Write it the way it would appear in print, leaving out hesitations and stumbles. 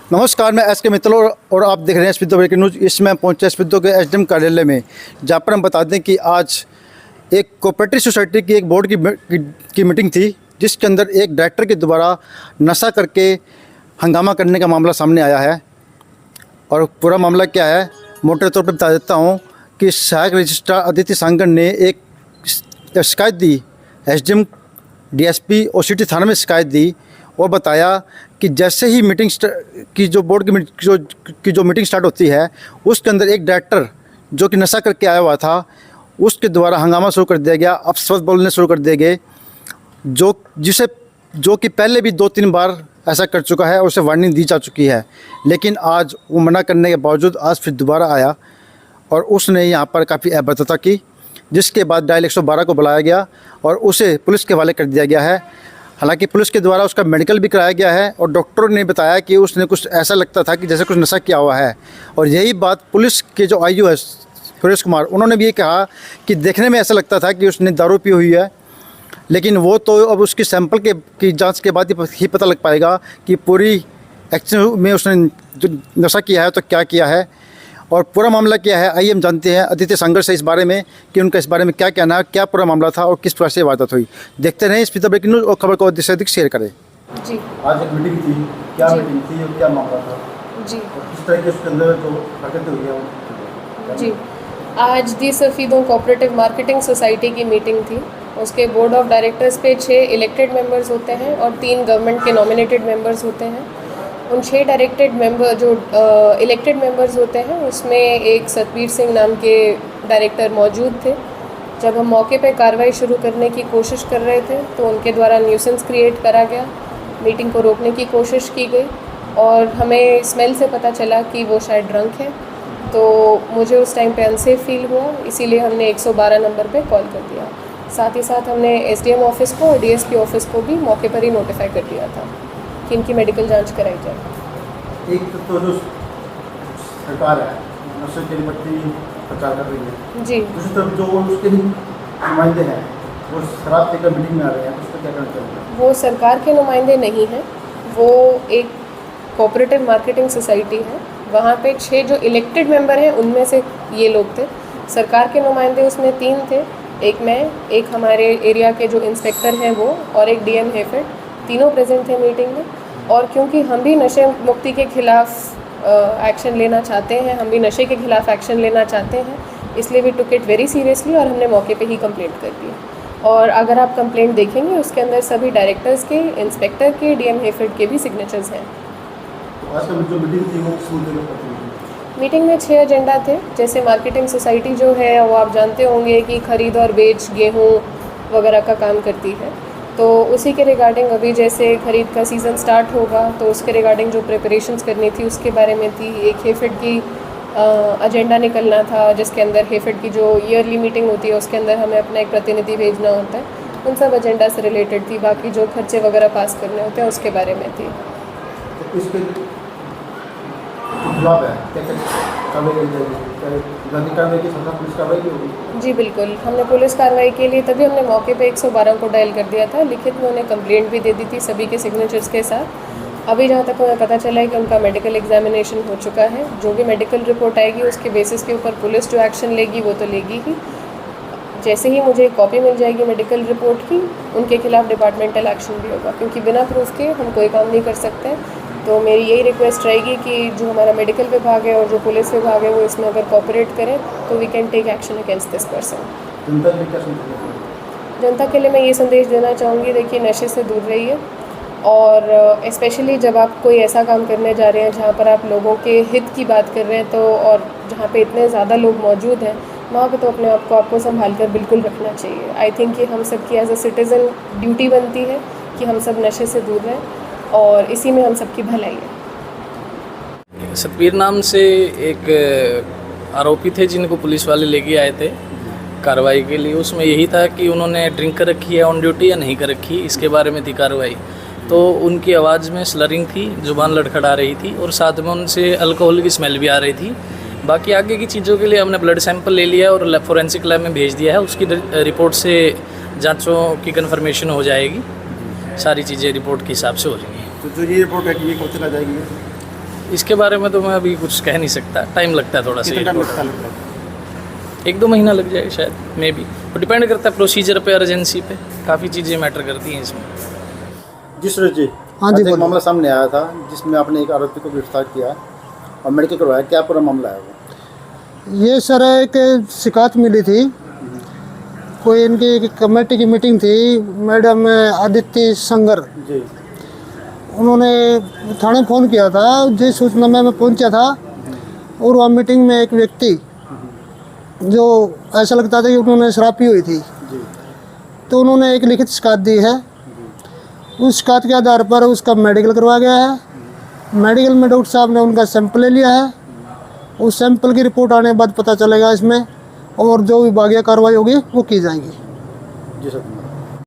नमस्कार, मैं एस के मित्तल और आप देख रहे हैं स्पितो ब्रेकिंग न्यूज़। इसमें पहुंचे स्पितो के एसडीएम कार्यालय में, जहां पर हम बता दें कि आज एक कोऑपरेटिव सोसाइटी की एक बोर्ड की मीटिंग थी, जिसके अंदर एक डायरेक्टर के द्वारा नशा करके हंगामा करने का मामला सामने आया है। और पूरा मामला क्या है, मोटे तौर पर बता देता हूँ कि सहायक रजिस्ट्रार अदिति सांगर ने एक शिकायत दी, एसडीएम, डीएसपी और सिटी थाने में शिकायत दी और बताया कि जैसे ही मीटिंग की जो बोर्ड की जो मीटिंग स्टार्ट होती है, उसके अंदर एक डायरेक्टर जो कि नशा करके आया हुआ था, उसके द्वारा हंगामा शुरू कर दिया गया, अपशब्द बोलने शुरू कर दिए गए, जो कि पहले भी 2-3 बार ऐसा कर चुका है और उसे वार्निंग दी जा चुकी है। लेकिन आज वो मना करने के बावजूद आज फिर दोबारा आया और उसने यहाँ पर काफ़ी अभद्रता की, जिसके बाद डायल 112 को बुलाया गया और उसे पुलिस के हवाले कर दिया गया है। हालांकि पुलिस के द्वारा उसका मेडिकल भी कराया गया है और डॉक्टरों ने बताया कि उसने कुछ ऐसा लगता था कि जैसे कुछ नशा किया हुआ है। और यही बात पुलिस के जो आईओ है सुरेश कुमार, उन्होंने भी ये कहा कि देखने में ऐसा लगता था कि उसने दारू पी हुई है, लेकिन वो तो अब उसकी सैंपल की जांच के बाद ही पता लग पाएगा कि पूरी एक्शन में उसने जो नशा किया है तो क्या किया है और पूरा मामला क्या है। आइए हम जानते हैं अदिति सांगर से इस बारे में कि उनका इस बारे में क्या कहना है, क्या पूरा मामला था और किस प्रकार से वारदात हुई। देखते रहें स्पितो ब्रेकिंग न्यूज़ और खबर को अधिक से अधिक शेयर करें। जी, आज एक मीटिंग थी, क्या मीटिंग थी और क्या मामला था जी, और किस तरह के उसके अंदर जो हरकतें हुई है जी। आज दी सफ़ीदों कोऑपरेटिव मार्केटिंग सोसाइटी की मीटिंग थी। उसके बोर्ड ऑफ डायरेक्टर्स पे 6 इलेक्टेड मेंबर्स होते हैं और 3 गवर्नमेंट के नॉमिनेटेड मेंबर्स होते हैं। उन 6 डायरेक्टेड मेंबर जो इलेक्टेड मेंबर्स होते हैं, उसमें एक सतबीर सिंह नाम के डायरेक्टर मौजूद थे। जब हम मौके पे कार्रवाई शुरू करने की कोशिश कर रहे थे तो उनके द्वारा न्यूसेंस क्रिएट करा गया, मीटिंग को रोकने की कोशिश की गई और हमें स्मेल से पता चला कि वो शायद ड्रंक है। तो मुझे उस टाइम पे अनसेफ फील हुआ, इसीलिए हमने 112 नंबर पे कॉल कर दिया। साथ ही साथ हमने एसडीएम ऑफिस को और डीएसपी ऑफिस को भी मौके पर ही नोटिफाई कर दिया था कि इनकी मेडिकल जांच कराई जाए। एक तो जो सरकार है नशे की निपटने की प्रचार कर रही है, जी, दूसरी तरफ जो उसके नुमाइंदे हैं वो शराब पीकर मीटिंग में आ रहे हैं, उस पर क्या करना चाहिए? वो सरकार के नुमाइंदे नहीं हैं, वो एक कोऑपरेटिव मार्केटिंग सोसाइटी है। वहाँ पे 6 जो इलेक्टेड मेंबर हैं उनमें से ये लोग थे। सरकार के नुमाइंदे उसमें 3 थे, एक मैं, एक हमारे एरिया के जो इंस्पेक्टर हैं वो और एक डीएम हेफेड, तीनों प्रेजेंट थे मीटिंग में। और क्योंकि हम भी नशे मुक्ति के खिलाफ एक्शन लेना चाहते हैं, हम भी नशे के खिलाफ एक्शन लेना चाहते हैं, इसलिए we took it very seriously और हमने मौके पे ही कंप्लेंट कर दी। और अगर आप कंप्लेंट देखेंगे उसके अंदर सभी डायरेक्टर्स के, इंस्पेक्टर के, डीएम हेफेड के भी सिग्नेचर्स हैं। तो आज का जो मीटिंग थी वो किस मुद्दे पर थी? मीटिंग में 6 एजेंडा थे। जैसे मार्केटिंग सोसाइटी जो है वो आप जानते होंगे कि खरीद और बेच गेहूँ वगैरह का काम करती है, तो उसी के रिगार्डिंग अभी जैसे खरीद का सीज़न स्टार्ट होगा तो उसके रिगार्डिंग जो प्रिपरेशंस करनी थी उसके बारे में थी। एक हेफेड की एजेंडा निकलना था, जिसके अंदर हेफेड की जो ईयरली मीटिंग होती है उसके अंदर हमें अपना एक प्रतिनिधि भेजना होता है। उन सब एजेंडा से रिलेटेड थी। बाकी जो खर्चे वगैरह पास करने होते हैं उसके बारे में थी। तो इसके खिलाफ है क्या क्या कार्रवाई की जाएगी? क्या कार्रवाई की साथ पुलिस कार्रवाई की होगी? जी बिल्कुल, हमने पुलिस कार्रवाई के लिए तभी हमने मौके पे 112 को डायल कर दिया था। लिखित में उन्हें कंप्लेंट भी दे दी थी सभी के सिग्नेचर्स के साथ। अभी जहाँ तक हमें पता चला है कि उनका मेडिकल एग्जामिनेशन हो चुका है। जो भी मेडिकल रिपोर्ट आएगी उसके बेसिस के ऊपर पुलिस जो एक्शन लेगी वो तो लेगी ही। जैसे ही मुझे कॉपी मिल जाएगी मेडिकल रिपोर्ट की, उनके खिलाफ डिपार्टमेंटल एक्शन भी होगा, क्योंकि बिना प्रूफ के हम कोई काम नहीं कर सकते। तो मेरी यही रिक्वेस्ट रहेगी कि जो हमारा मेडिकल विभाग है और जो पुलिस विभाग है वो इसमें अगर कोऑपरेट करें तो we can take action against this person. जनता के लिए क्या संदेश देना? जनता के लिए मैं ये संदेश देना चाहूँगी, देखिए नशे से दूर रहिए और स्पेशली जब आप कोई ऐसा काम करने जा रहे हैं जहाँ पर आप लोगों के हित की बात कर रहे हैं तो और जहाँ पे इतने ज़्यादा लोग मौजूद हैं वहाँ पे तो अपने आप को आपको संभाल कर बिल्कुल रखना चाहिए। आई थिंक कि हम सब की एज अ सिटीज़न ड्यूटी बनती है कि हम सब नशे से दूर रहें और इसी में हम सबकी भलाई है। सतबीर नाम से एक आरोपी थे जिनको पुलिस वाले लेके आए थे कार्रवाई के लिए। उसमें यही था कि उन्होंने ड्रिंक कर रखी है ऑन ड्यूटी या नहीं कर रखी, इसके बारे में थी कार्रवाई। तो उनकी आवाज़ में स्लरिंग थी, जुबान लड़खड़ा रही थी और साथ में उनसे अल्कोहल की स्मेल भी आ रही थी। बाकी आगे की चीज़ों के लिए हमने ब्लड सैंपल ले लिया और फोरेंसिक लैब में भेज दिया है। उसकी रिपोर्ट से जांचों की कन्फर्मेशन हो जाएगी, सारी चीज़ें रिपोर्ट के हिसाब से हो जाएंगी। तो जो ये रिपोर्ट है कि ये कब तक आ जाएगी? इसके बारे में तो मैं अभी कुछ कह नहीं सकता, टाइम लगता है थोड़ा सा। कितना टाइम लगता है? 1-2 महीना लग जाएगा शायद, मे बी। और डिपेंड करता है प्रोसीजर पे, अर्जेंसी पे, काफ़ी चीज़ें मैटर करती हैं इसमें। जी सुरेश जी, हाँ जी, आज एक बोलिए। मामला सामने आया था जिसमें आपने एक आरोपी को गिरफ्तार किया और मेडिकल करवाया, क्या पूरा मामला है वो? ये सर एक शिकायत मिली थी, कोई इनकी एक कमेटी की मीटिंग थी, मैडम आदित्य संगर, जी उन्होंने थाने फ़ोन किया था, जिस सूचना में मैं पहुंचा था। और वहाँ मीटिंग में एक व्यक्ति जो ऐसा लगता था कि उन्होंने शराब पी हुई थी, जी तो उन्होंने एक लिखित शिकायत दी है। उस शिकायत के आधार पर उसका मेडिकल करवा गया है। मेडिकल में डॉक्टर साहब ने उनका सैंपल ले लिया है। उस सैंपल की रिपोर्ट आने के बाद पता चलेगा इसमें, और जो विभागीय कार्रवाई होगी वो की जाएगी। जी सर।